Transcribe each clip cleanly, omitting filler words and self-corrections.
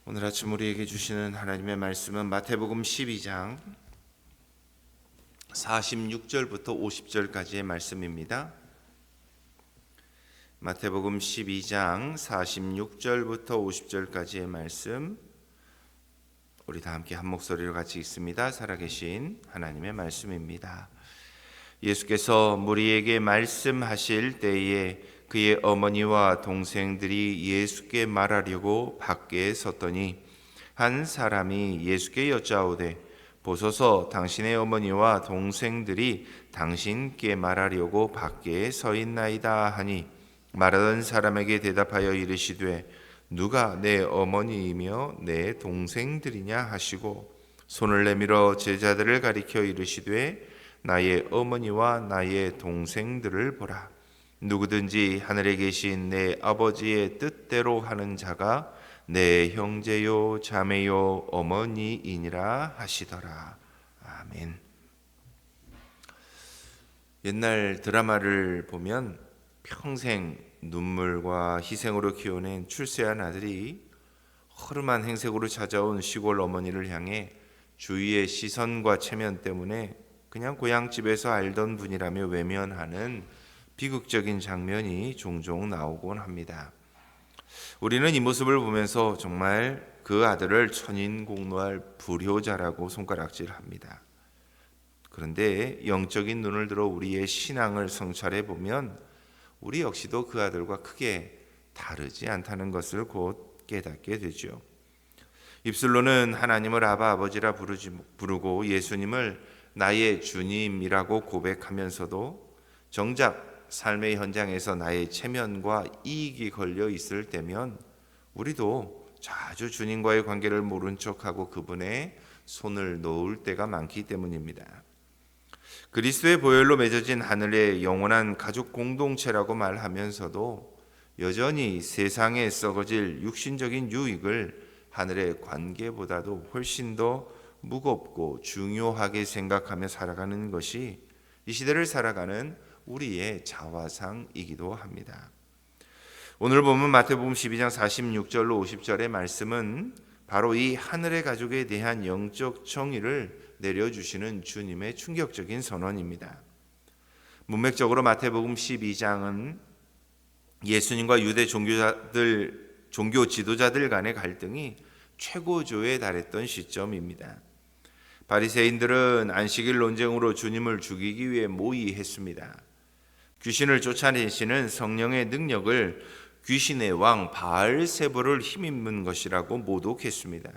오늘 아침 우리에게 주시는 하나님의 말씀은 마태복음 12장 46절부터 50절까지의 말씀입니다. 마태복음 12장 46절부터 50절까지의 말씀, 우리 다 함께 한 목소리로 같이 읽습니다. 살아계신 하나님의 말씀입니다. 예수께서 무리에게 말씀하실 때에 그의 어머니와 동생들이 예수께 말하려고 밖에 섰더니 한 사람이 예수께 여짜오되 보소서, 당신의 어머니와 동생들이 당신께 말하려고 밖에 서 있나이다 하니, 말하던 사람에게 대답하여 이르시되 누가 내 어머니이며 내 동생들이냐 하시고 손을 내밀어 제자들을 가리켜 이르시되 나의 어머니와 나의 동생들을 보라. 누구든지 하늘에 계신 내 아버지의 뜻대로 하는 자가 내 형제요 자매요 어머니이니라 하시더라. 아멘. 옛날 드라마를 보면 평생 눈물과 희생으로 키워낸 출세한 아들이 허름한 행색으로 찾아온 시골 어머니를 향해 주위의 시선과 체면 때문에 그냥 고향집에서 알던 분이라며 외면하는 비극적인 장면이 종종 나오곤 합니다. 우리는 이 모습을 보면서 정말 그 아들을 천인공노할 불효자라고 손가락질합니다. 그런데 영적인 눈을 들어 우리의 신앙을 성찰해 보면 우리 역시도 그 아들과 크게 다르지 않다는 것을 곧 깨닫게 되죠. 입술로는 하나님을 아바 아버지라 부르고 예수님을 나의 주님이라고 고백하면서도 정작 삶의 현장에서 나의 체면과 이익이 걸려 있을 때면 우리도 자주 주님과의 관계를 모른 척하고 그분의 손을 놓을 때가 많기 때문입니다. 그리스도의 보혈로 맺어진 하늘의 영원한 가족 공동체라고 말하면서도 여전히 세상에 썩어질 육신적인 유익을 하늘의 관계보다도 훨씬 더 무겁고 중요하게 생각하며 살아가는 것이 이 시대를 살아가는 우리의 자화상이기도 합니다. 오늘 보면 마태복음 12장 46절로 50절의 말씀은 바로 이 하늘의 가족에 대한 영적 정의를 내려주시는 주님의 충격적인 선언입니다. 문맥적으로 마태복음 12장은 예수님과 유대 종교 지도자들 간의 갈등이 최고조에 달했던 시점입니다. 바리새인들은 안식일 논쟁으로 주님을 죽이기 위해 모의했습니다. 귀신을 쫓아내시는 성령의 능력을 귀신의 왕 바알세불을 힘입는 것이라고 모독했습니다.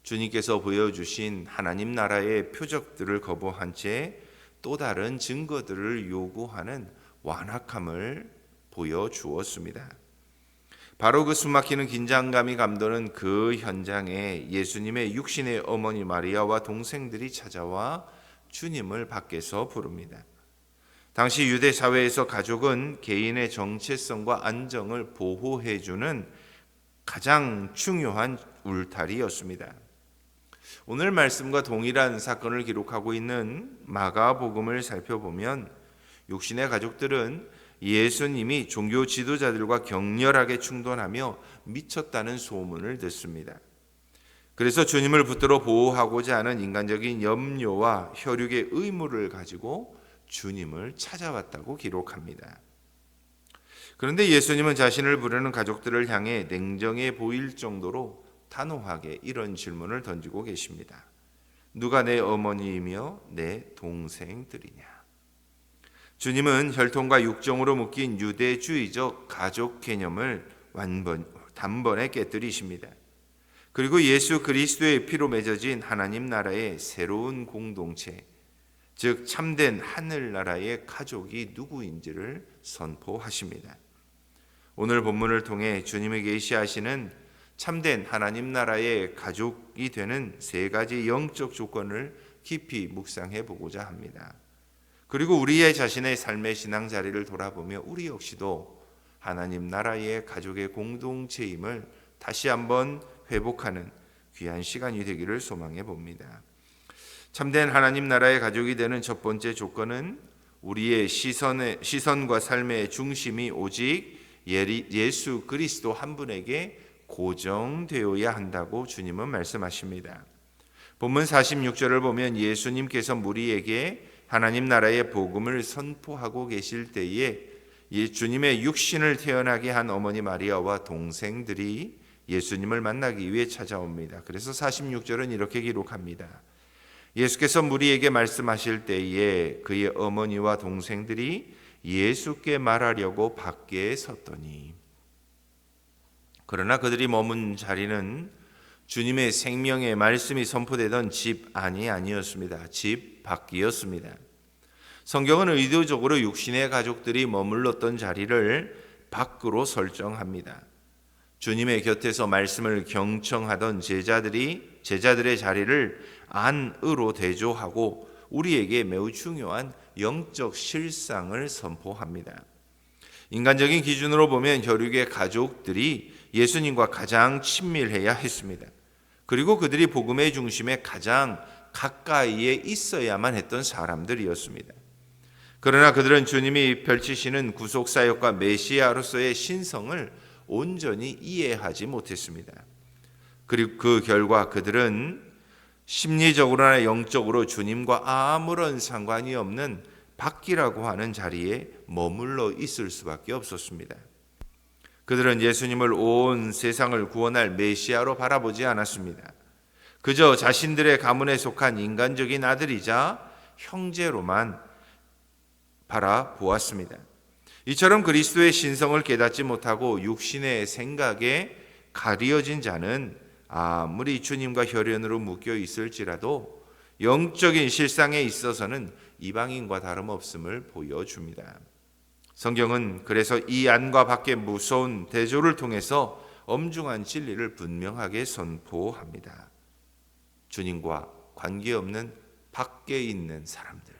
주님께서 보여주신 하나님 나라의 표적들을 거부한 채 또 다른 증거들을 요구하는 완악함을 보여주었습니다. 바로 그 숨막히는 긴장감이 감도는 그 현장에 예수님의 육신의 어머니 마리아와 동생들이 찾아와 주님을 밖에서 부릅니다. 당시 유대 사회에서 가족은 개인의 정체성과 안정을 보호해주는 가장 중요한 울타리였습니다. 오늘 말씀과 동일한 사건을 기록하고 있는 마가복음을 살펴보면 육신의 가족들은 예수님이 종교 지도자들과 격렬하게 충돌하며 미쳤다는 소문을 듣습니다. 그래서 주님을 붙들어 보호하고자 하는 인간적인 염려와 혈육의 의무를 가지고 주님을 찾아왔다고 기록합니다. 그런데 예수님은 자신을 부르는 가족들을 향해 냉정해 보일 정도로 단호하게 이런 질문을 던지고 계십니다. 누가 내 어머니이며 내 동생들이냐? 주님은 혈통과 육정으로 묶인 유대주의적 가족 개념을 단번에 깨뜨리십니다. 그리고 예수 그리스도의 피로 맺어진 하나님 나라의 새로운 공동체, 즉 참된 하늘나라의 가족이 누구인지를 선포하십니다. 오늘 본문을 통해 주님이 계시하시는 참된 하나님 나라의 가족이 되는 세 가지 영적 조건을 깊이 묵상해 보고자 합니다. 그리고 우리의 자신의 삶의 신앙 자리를 돌아보며 우리 역시도 하나님 나라의 가족의 공동체임을 다시 한번 회복하는 귀한 시간이 되기를 소망해 봅니다. 참된 하나님 나라의 가족이 되는 첫 번째 조건은 우리의 시선과 삶의 중심이 오직 예수 그리스도 한 분에게 고정되어야 한다고 주님은 말씀하십니다. 본문 46절을 보면 예수님께서 무리에게 하나님 나라의 복음을 선포하고 계실 때에 주님의 육신을 태어나게 한 어머니 마리아와 동생들이 예수님을 만나기 위해 찾아옵니다. 그래서 46절은 이렇게 기록합니다. 예수께서 무리에게 말씀하실 때에 그의 어머니와 동생들이 예수께 말하려고 밖에 섰더니, 그러나 그들이 머문 자리는 주님의 생명의 말씀이 선포되던 집 안이 아니었습니다. 집 밖이었습니다. 성경은 의도적으로 육신의 가족들이 머물렀던 자리를 밖으로 설정합니다. 주님의 곁에서 말씀을 경청하던 제자들의 자리를 안으로 대조하고 우리에게 매우 중요한 영적 실상을 선포합니다. 인간적인 기준으로 보면 혈육의 가족들이 예수님과 가장 친밀해야 했습니다. 그리고 그들이 복음의 중심에 가장 가까이에 있어야만 했던 사람들이었습니다. 그러나 그들은 주님이 펼치시는 구속사역과 메시아로서의 신성을 온전히 이해하지 못했습니다. 그리고 그 결과 그들은 심리적으로나 영적으로 주님과 아무런 상관이 없는 밖이라고 하는 자리에 머물러 있을 수밖에 없었습니다. 그들은 예수님을 온 세상을 구원할 메시아로 바라보지 않았습니다. 그저 자신들의 가문에 속한 인간적인 아들이자 형제로만 바라보았습니다. 이처럼 그리스도의 신성을 깨닫지 못하고 육신의 생각에 가리어진 자는 아무리 주님과 혈연으로 묶여 있을지라도 영적인 실상에 있어서는 이방인과 다름없음을 보여줍니다. 성경은 그래서 이 안과 밖의 무서운 대조를 통해서 엄중한 진리를 분명하게 선포합니다. 주님과 관계없는 밖에 있는 사람들,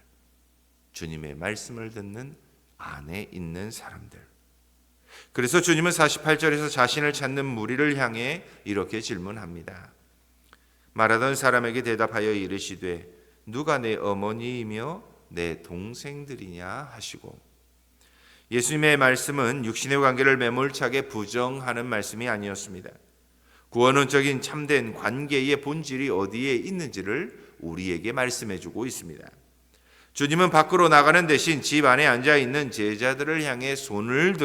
주님의 말씀을 듣는 안에 있는 사람들. 그래서 주님은 48절에서 자신을 찾는 무리를 향해 이렇게 질문합니다. 말하던 사람에게 대답하여 이르시되 누가 내 어머니이며 내 동생들이냐 하시고, 예수님의 말씀은 육신의 관계를 매몰차게 부정하는 말씀이 아니었습니다. 구원론적인 참된 관계의 본질이 어디에 있는지를 우리에게 말씀해주고 있습니다. 주님은 밖으로 나가는 대신 집 안에 앉아있는 제자들을 향해 손을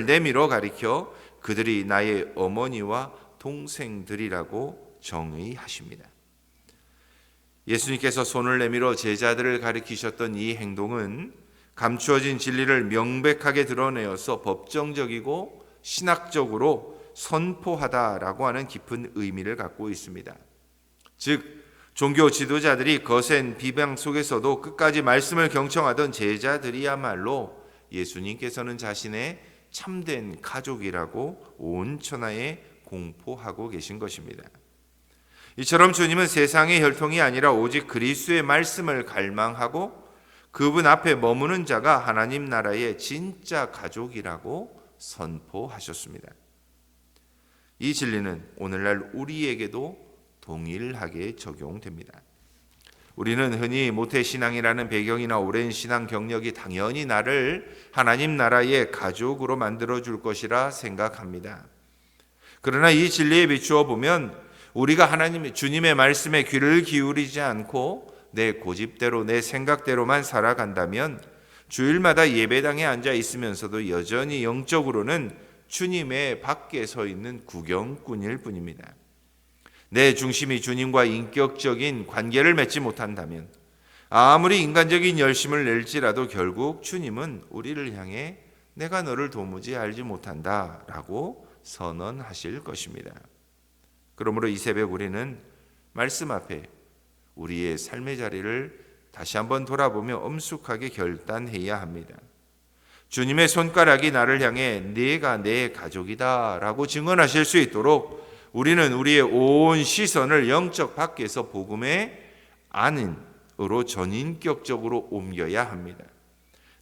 내밀어 가리켜 그들이 나의 어머니와 동생들이라고 정의하십니다. 예수님께서 손을 내밀어 제자들을 가리키셨던 이 행동은 감추어진 진리를 명백하게 드러내어서 법정적이고 신학적으로 선포하다라고 하는 깊은 의미를 갖고 있습니다. 즉 종교 지도자들이 거센 비방 속에서도 끝까지 말씀을 경청하던 제자들이야말로 예수님께서는 자신의 참된 가족이라고 온 천하에 공포하고 계신 것입니다. 이처럼 주님은 세상의 혈통이 아니라 오직 그리스도의 말씀을 갈망하고 그분 앞에 머무는 자가 하나님 나라의 진짜 가족이라고 선포하셨습니다. 이 진리는 오늘날 우리에게도 동일하게 적용됩니다. 우리는 흔히 모태신앙이라는 배경이나 오랜 신앙 경력이 당연히 나를 하나님 나라의 가족으로 만들어줄 것이라 생각합니다. 그러나 이 진리에 비추어 보면 우리가 주님의 말씀에 귀를 기울이지 않고 내 고집대로 내 생각대로만 살아간다면 주일마다 예배당에 앉아 있으면서도 여전히 영적으로는 주님의 밖에 서 있는 구경꾼일 뿐입니다. 내 중심이 주님과 인격적인 관계를 맺지 못한다면 아무리 인간적인 열심을 낼지라도 결국 주님은 우리를 향해 내가 너를 도무지 알지 못한다 라고 선언하실 것입니다. 그러므로 이 새벽 우리는 말씀 앞에 우리의 삶의 자리를 다시 한번 돌아보며 엄숙하게 결단해야 합니다. 주님의 손가락이 나를 향해 네가 내 가족이다 라고 증언하실 수 있도록 우리는 우리의 온 시선을 영적 밖에서 복음의 안으로 전인격적으로 옮겨야 합니다.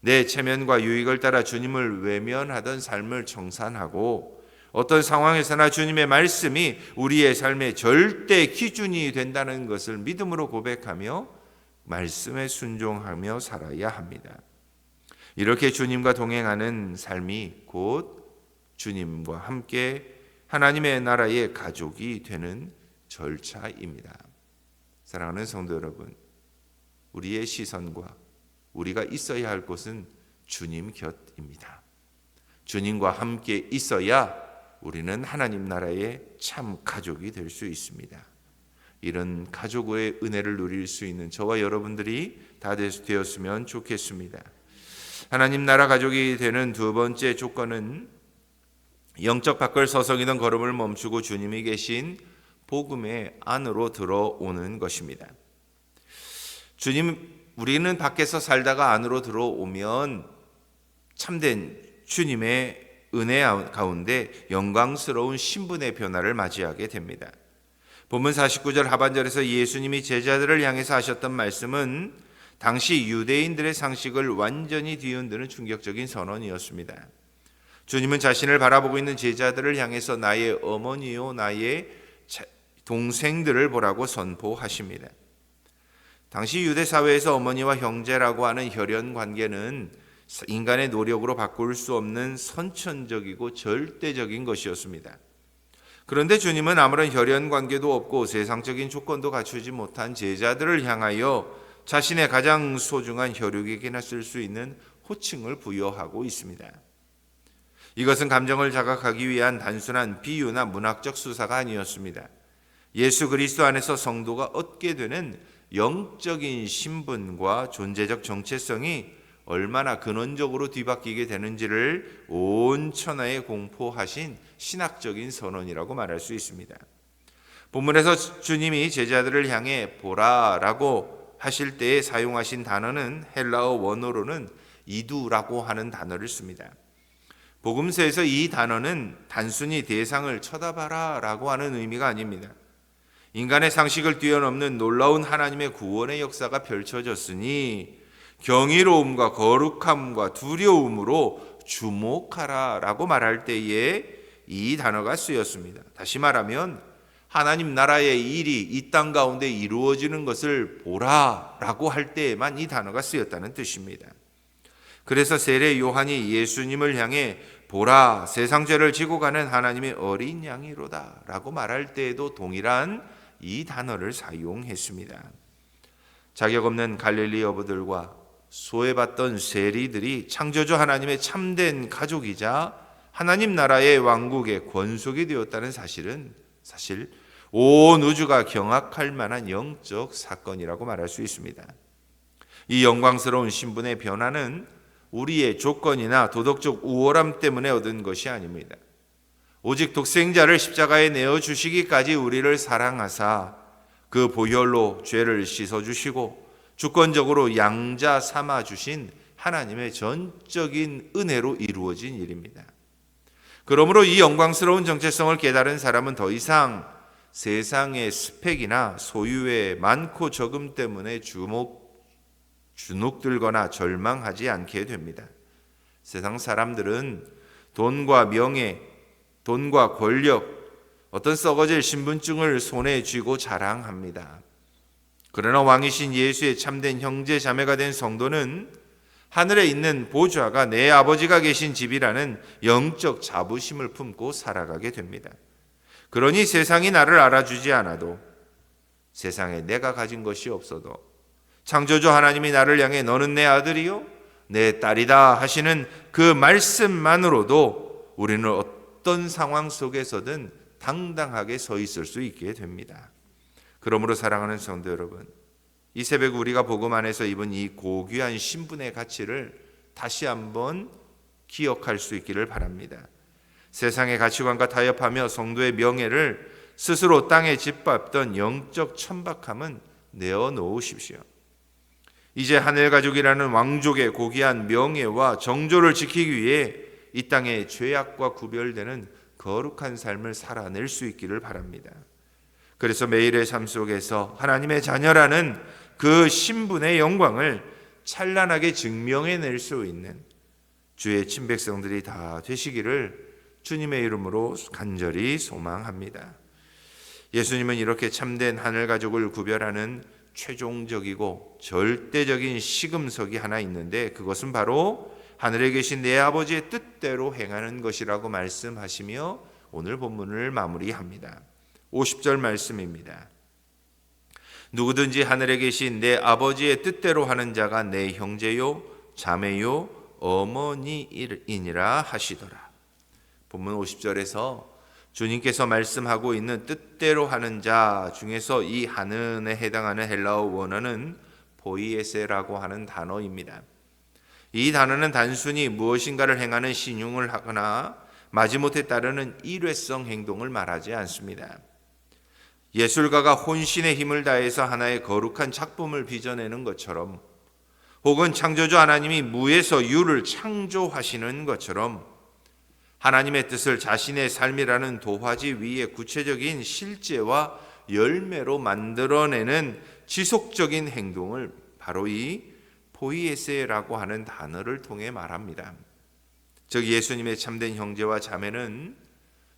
내 체면과 유익을 따라 주님을 외면하던 삶을 청산하고 어떤 상황에서나 주님의 말씀이 우리의 삶의 절대 기준이 된다는 것을 믿음으로 고백하며 말씀에 순종하며 살아야 합니다. 이렇게 주님과 동행하는 삶이 곧 주님과 함께 하나님의 나라의 가족이 되는 절차입니다. 사랑하는 성도 여러분, 우리의 시선과 우리가 있어야 할 곳은 주님 곁입니다. 주님과 함께 있어야 우리는 하나님 나라의 참 가족이 될 수 있습니다. 이런 가족의 은혜를 누릴 수 있는 저와 여러분들이 다 되었으면 좋겠습니다. 하나님 나라 가족이 되는 두 번째 조건은 영적 밖을 서성이던 걸음을 멈추고 주님이 계신 복음의 안으로 들어오는 것입니다. 우리는 밖에서 살다가 안으로 들어오면 참된 주님의 은혜 가운데 영광스러운 신분의 변화를 맞이하게 됩니다. 본문 49절 하반절에서 예수님이 제자들을 향해서 하셨던 말씀은 당시 유대인들의 상식을 완전히 뒤흔드는 충격적인 선언이었습니다. 주님은 자신을 바라보고 있는 제자들을 향해서 나의 어머니요 나의 동생들을 보라고 선포하십니다. 당시 유대 사회에서 어머니와 형제라고 하는 혈연 관계는 인간의 노력으로 바꿀 수 없는 선천적이고 절대적인 것이었습니다. 그런데 주님은 아무런 혈연 관계도 없고 세상적인 조건도 갖추지 못한 제자들을 향하여 자신의 가장 소중한 혈육에게나 쓸 수 있는 호칭을 부여하고 있습니다. 이것은 감정을 자극하기 위한 단순한 비유나 문학적 수사가 아니었습니다. 예수 그리스도 안에서 성도가 얻게 되는 영적인 신분과 존재적 정체성이 얼마나 근원적으로 뒤바뀌게 되는지를 온 천하에 공포하신 신학적인 선언이라고 말할 수 있습니다. 본문에서 주님이 제자들을 향해 보라라고 하실 때에 사용하신 단어는 헬라어 원어로는 이두라고 하는 단어를 씁니다. 복음서에서 이 단어는 단순히 대상을 쳐다봐라라고 하는 의미가 아닙니다. 인간의 상식을 뛰어넘는 놀라운 하나님의 구원의 역사가 펼쳐졌으니 경이로움과 거룩함과 두려움으로 주목하라라고 말할 때에 이 단어가 쓰였습니다. 다시 말하면 하나님 나라의 일이 이 땅 가운데 이루어지는 것을 보라라고 할 때에만 이 단어가 쓰였다는 뜻입니다. 그래서 세례 요한이 예수님을 향해 보라, 세상 죄를 지고 가는 하나님의 어린 양이로다 라고 말할 때에도 동일한 이 단어를 사용했습니다. 자격 없는 갈릴리 어부들과 소외받던 세리들이 창조주 하나님의 참된 가족이자 하나님 나라의 왕국의 권속이 되었다는 사실은 사실 온 우주가 경악할 만한 영적 사건이라고 말할 수 있습니다. 이 영광스러운 신분의 변화는 우리의 조건이나 도덕적 우월함 때문에 얻은 것이 아닙니다. 오직 독생자를 십자가에 내어주시기까지 우리를 사랑하사 그 보혈로 죄를 씻어주시고 주권적으로 양자 삼아주신 하나님의 전적인 은혜로 이루어진 일입니다. 그러므로 이 영광스러운 정체성을 깨달은 사람은 더 이상 세상의 스펙이나 소유의 많고 적음 때문에 주눅들거나 절망하지 않게 됩니다. 세상 사람들은 돈과 명예, 돈과 권력, 어떤 썩어질 신분증을 손에 쥐고 자랑합니다. 그러나 왕이신 예수의 참된 형제 자매가 된 성도는 하늘에 있는 보좌가 내 아버지가 계신 집이라는 영적 자부심을 품고 살아가게 됩니다. 그러니 세상이 나를 알아주지 않아도, 세상에 내가 가진 것이 없어도 창조주 하나님이 나를 향해 너는 내 아들이요 내 딸이다 하시는 그 말씀만으로도 우리는 어떤 상황 속에서든 당당하게 서 있을 수 있게 됩니다. 그러므로 사랑하는 성도 여러분, 이 새벽 우리가 복음 안에서 입은 이 고귀한 신분의 가치를 다시 한번 기억할 수 있기를 바랍니다. 세상의 가치관과 타협하며 성도의 명예를 스스로 땅에 짓밟던 영적 천박함은 내어놓으십시오. 이제 하늘가족이라는 왕족의 고귀한 명예와 정조를 지키기 위해 이 땅의 죄악과 구별되는 거룩한 삶을 살아낼 수 있기를 바랍니다. 그래서 매일의 삶 속에서 하나님의 자녀라는 그 신분의 영광을 찬란하게 증명해낼 수 있는 주의 친백성들이 다 되시기를 주님의 이름으로 간절히 소망합니다. 예수님은 이렇게 참된 하늘가족을 구별하는 최종적이고 절대적인 시금석이 하나 있는데 그것은 바로 하늘에 계신 내 아버지의 뜻대로 행하는 것이라고 말씀하시며 오늘 본문을 마무리합니다. 50절 말씀입니다. 누구든지 하늘에 계신 내 아버지의 뜻대로 하는 자가 내 형제요 자매요 어머니이니라 하시더라. 본문 50절에서 주님께서 말씀하고 있는 뜻대로 하는 자 중에서 이 하는에 해당하는 헬라어 원어는 보이에세라고 하는 단어입니다. 이 단어는 단순히 무엇인가를 행하는 신용을 하거나 마지못해 따르는 일회성 행동을 말하지 않습니다. 예술가가 혼신의 힘을 다해서 하나의 거룩한 작품을 빚어내는 것처럼, 혹은 창조주 하나님이 무에서 유를 창조하시는 것처럼 하나님의 뜻을 자신의 삶이라는 도화지 위에 구체적인 실제와 열매로 만들어내는 지속적인 행동을 바로 이 포이에세라고 하는 단어를 통해 말합니다. 즉 예수님의 참된 형제와 자매는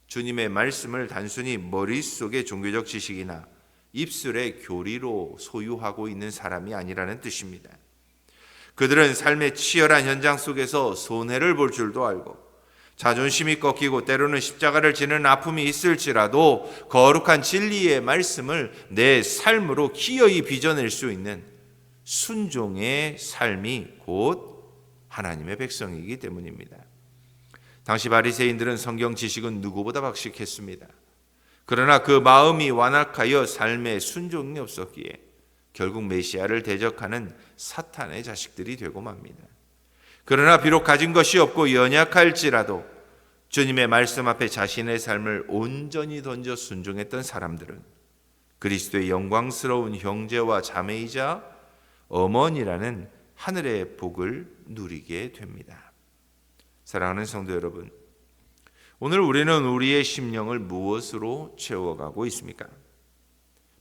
주님의 말씀을 단순히 머릿속의 종교적 지식이나 입술의 교리로 소유하고 있는 사람이 아니라는 뜻입니다. 그들은 삶의 치열한 현장 속에서 손해를 볼 줄도 알고 자존심이 꺾이고 때로는 십자가를 지는 아픔이 있을지라도 거룩한 진리의 말씀을 내 삶으로 기어이 빚어낼 수 있는 순종의 삶이 곧 하나님의 백성이기 때문입니다. 당시 바리새인들은 성경 지식은 누구보다 박식했습니다. 그러나 그 마음이 완악하여 삶에 순종이 없었기에 결국 메시아를 대적하는 사탄의 자식들이 되고 맙니다. 그러나 비록 가진 것이 없고 연약할지라도 주님의 말씀 앞에 자신의 삶을 온전히 던져 순종했던 사람들은 그리스도의 영광스러운 형제와 자매이자 어머니라는 하늘의 복을 누리게 됩니다. 사랑하는 성도 여러분, 오늘 우리는 우리의 심령을 무엇으로 채워가고 있습니까?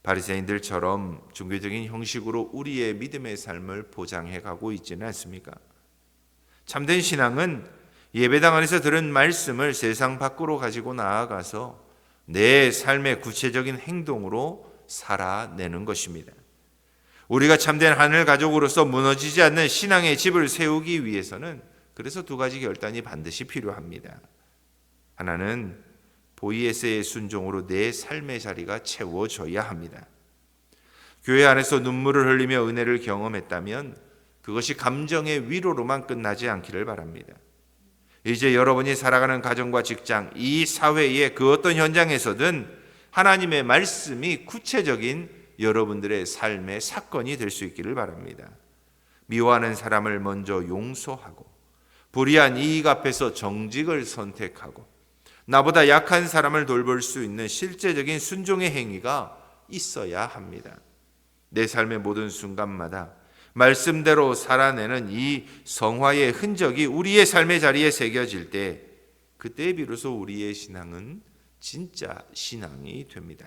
바리새인들처럼 종교적인 형식으로 우리의 믿음의 삶을 보장해 가고 있지는 않습니까? 참된 신앙은 예배당 안에서 들은 말씀을 세상 밖으로 가지고 나아가서 내 삶의 구체적인 행동으로 살아내는 것입니다. 우리가 참된 하늘 가족으로서 무너지지 않는 신앙의 집을 세우기 위해서는 그래서 두 가지 결단이 반드시 필요합니다. 하나는 보이에세의 순종으로 내 삶의 자리가 채워져야 합니다. 교회 안에서 눈물을 흘리며 은혜를 경험했다면 그것이 감정의 위로로만 끝나지 않기를 바랍니다. 이제 여러분이 살아가는 가정과 직장, 이 사회의 그 어떤 현장에서든 하나님의 말씀이 구체적인 여러분들의 삶의 사건이 될 수 있기를 바랍니다. 미워하는 사람을 먼저 용서하고 불의한 이익 앞에서 정직을 선택하고 나보다 약한 사람을 돌볼 수 있는 실제적인 순종의 행위가 있어야 합니다. 내 삶의 모든 순간마다 말씀대로 살아내는 이 성화의 흔적이 우리의 삶의 자리에 새겨질 때 그때 비로소 우리의 신앙은 진짜 신앙이 됩니다.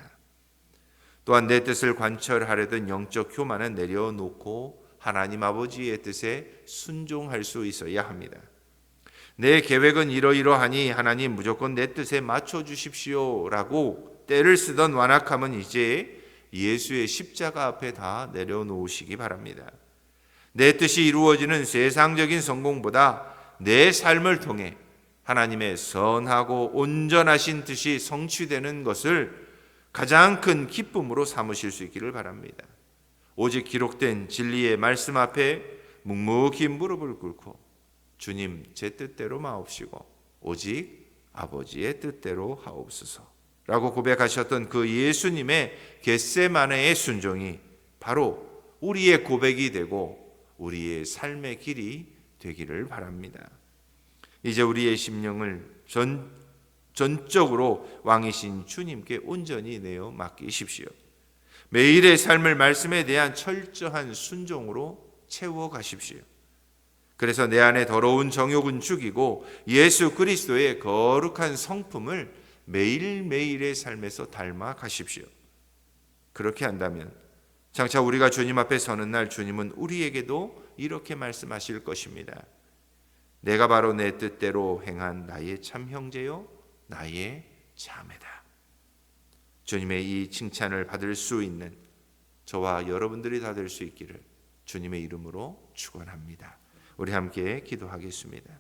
또한 내 뜻을 관철하려던 영적 교만은 내려놓고 하나님 아버지의 뜻에 순종할 수 있어야 합니다. 내 계획은 이러이러하니 하나님 무조건 내 뜻에 맞춰주십시오 라고 때를 쓰던 완악함은 이제 예수의 십자가 앞에 다 내려놓으시기 바랍니다. 내 뜻이 이루어지는 세상적인 성공보다 내 삶을 통해 하나님의 선하고 온전하신 뜻이 성취되는 것을 가장 큰 기쁨으로 삼으실 수 있기를 바랍니다. 오직 기록된 진리의 말씀 앞에 묵묵히 무릎을 꿇고 주님 제 뜻대로 마옵시고 오직 아버지의 뜻대로 하옵소서 라고 고백하셨던 그 예수님의 겟세마네의 순종이 바로 우리의 고백이 되고 우리의 삶의 길이 되기를 바랍니다. 이제 우리의 심령을 전적으로 왕이신 주님께 온전히 내어 맡기십시오. 매일의 삶을 말씀에 대한 철저한 순종으로 채워가십시오. 그래서 내 안에 더러운 정욕은 죽이고 예수 그리스도의 거룩한 성품을 매일매일의 삶에서 닮아 가십시오. 그렇게 한다면 장차 우리가 주님 앞에 서는 날 주님은 우리에게도 이렇게 말씀하실 것입니다. 내가 바로 내 뜻대로 행한 나의 참 형제요 나의 자매다. 주님의 이 칭찬을 받을 수 있는 저와 여러분들이 다 될 수 있기를 주님의 이름으로 축원합니다. 우리 함께 기도하겠습니다.